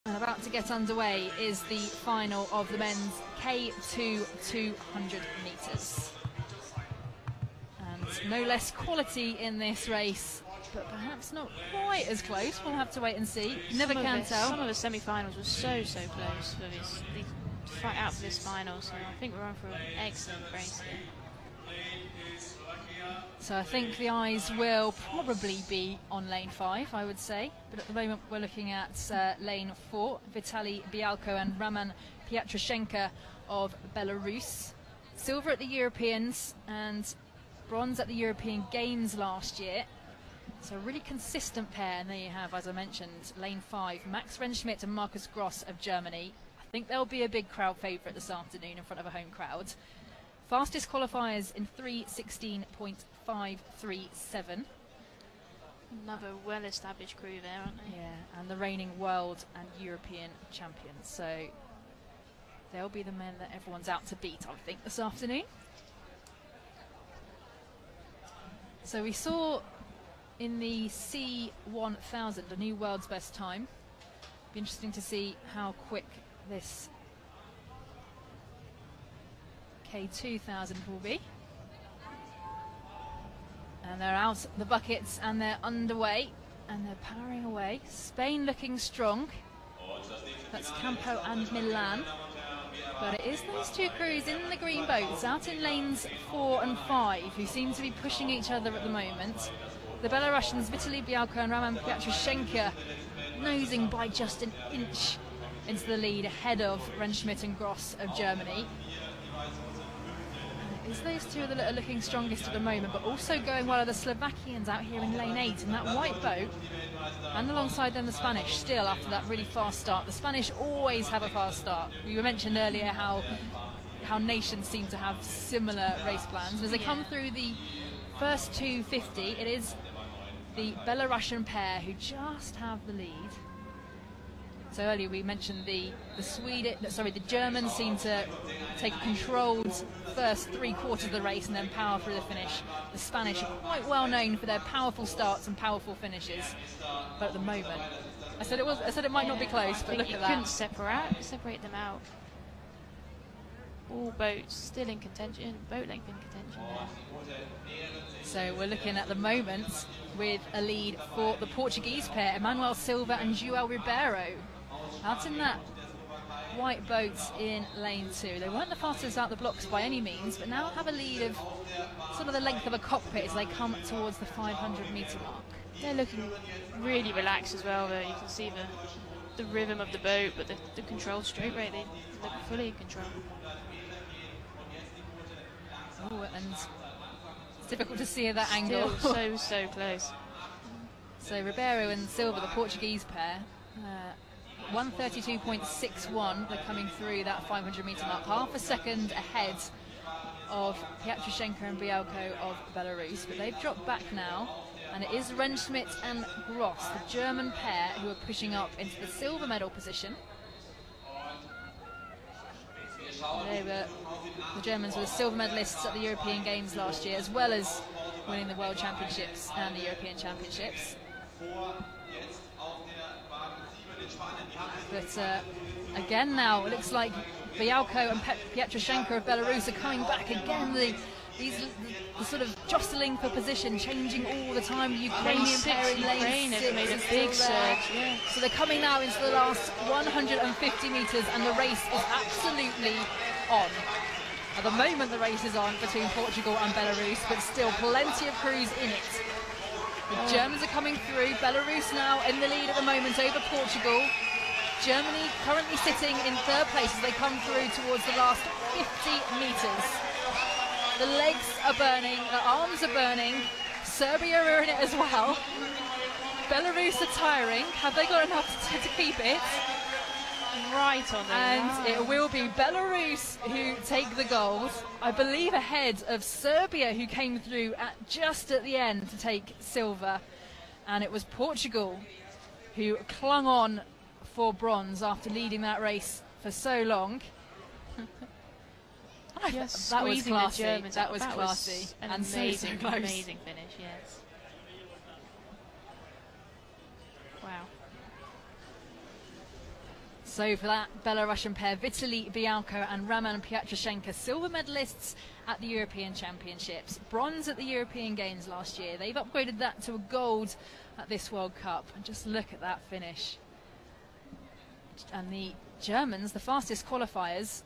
And about to get underway is the final of the men's K2 200 metres. And no less quality in this race, but perhaps not quite as close. We'll have to wait and see. Never can tell. Some of the semi-finals were so close for this, the fight out for this final, so I think we're on for an excellent race here. So I think the eyes will probably be on lane 5, I would say. But at the moment we're looking at lane 4, Vitaly Bialko and Roman Pyatrushenko of Belarus. Silver at the Europeans and bronze at the European Games last year. So a really consistent pair. And there you have, as I mentioned, lane 5, Max Rentschmidt and Markus Gross of Germany. I think they'll be a big crowd favourite this afternoon in front of a home crowd. Fastest qualifiers in 3:16.537. Another well-established crew there, aren't they? Yeah, and the reigning world and European champions. So they'll be the men that everyone's out to beat, I think, this afternoon. So we saw in the C1000 a new world's best time. Be interesting to see how quick this K2000 will be. And they're out the buckets and they're underway and they're powering away. Spain looking strong. That's Campo and Milan. But it is those two crews in the green boats out in lanes 4 and 5 who seem to be pushing each other at the moment. The Belarusians Vitaly Bialko and Roman Pyatrushenko nosing by just an inch into the lead ahead of Rentschmidt and Gross of Germany. It's those two that are looking strongest at the moment, but also going well are the Slovakians out here in lane 8 in that white boat, and alongside them the Spanish still after that really fast start. The Spanish always have a fast start. We mentioned earlier how nations seem to have similar race plans. As they come through the first 250, it is the Belarusian pair who just have the lead. So earlier we mentioned the Germans seem to take a controlled first 3/4 of the race and then power through the finish. The Spanish are quite well known for their powerful starts and powerful finishes, but at the moment, I said it might not be close, but look at that. You couldn't separate them out. All boats still in contention, boat length in contention there. So we're looking at the moment with a lead for the Portuguese pair, Emmanuel Silva and João Ribeiro. Out in that white boat in lane 2. They weren't the fastest out the blocks by any means, but now have a lead of sort of the length of a cockpit as they come towards the 500-metre mark. They're looking really relaxed as well, though. You can see the rhythm of the boat, but the control stroke rate, they look fully in control. Oh, and it's difficult to see at that angle. So close. So Ribeiro and Silva, the Portuguese pair, 1:32.61. They're coming through that 500-metre mark, half a second ahead of Pyatrushenko and Bialko of Belarus, but they've dropped back now, and it is Rentschmidt and Gross, the German pair, who are pushing up into the silver medal position. The Germans were the silver medalists at the European Games last year, as well as winning the World Championships and the European Championships. But again now, it looks like Bialko and Pyatrushenko of Belarus are coming back again. The sort of jostling for position, changing all the time. The Ukrainian pair in lane 6 have made a big surge. Yeah. So they're coming now into the last 150 metres, and the race is absolutely on. At the moment, the race is on between Portugal and Belarus, but still plenty of crews in it. The Germans are coming through. Belarus now in the lead at the moment over Portugal. Germany currently sitting in 3rd place as they come through towards the last 50 metres. The legs are burning, the arms are burning. Serbia are in it as well. Belarus are tiring. Have they got enough to keep it? Right on the And line. it will be Belarus who take the gold, I believe ahead of Serbia, who came through just at the end to take silver. And it was Portugal who clung on for bronze after leading that race for so long. Just that was squeezing classy. the Germans. That was classy. An and amazing, so close. amazing finish, yes. Wow. So for that Belarusian pair, Vitaly Bialko and Roman Pyatrashenko, silver medalists at the European Championships, bronze at the European Games last year. They've upgraded that to a gold at this World Cup. And just look at that finish. And the Germans, the fastest qualifiers,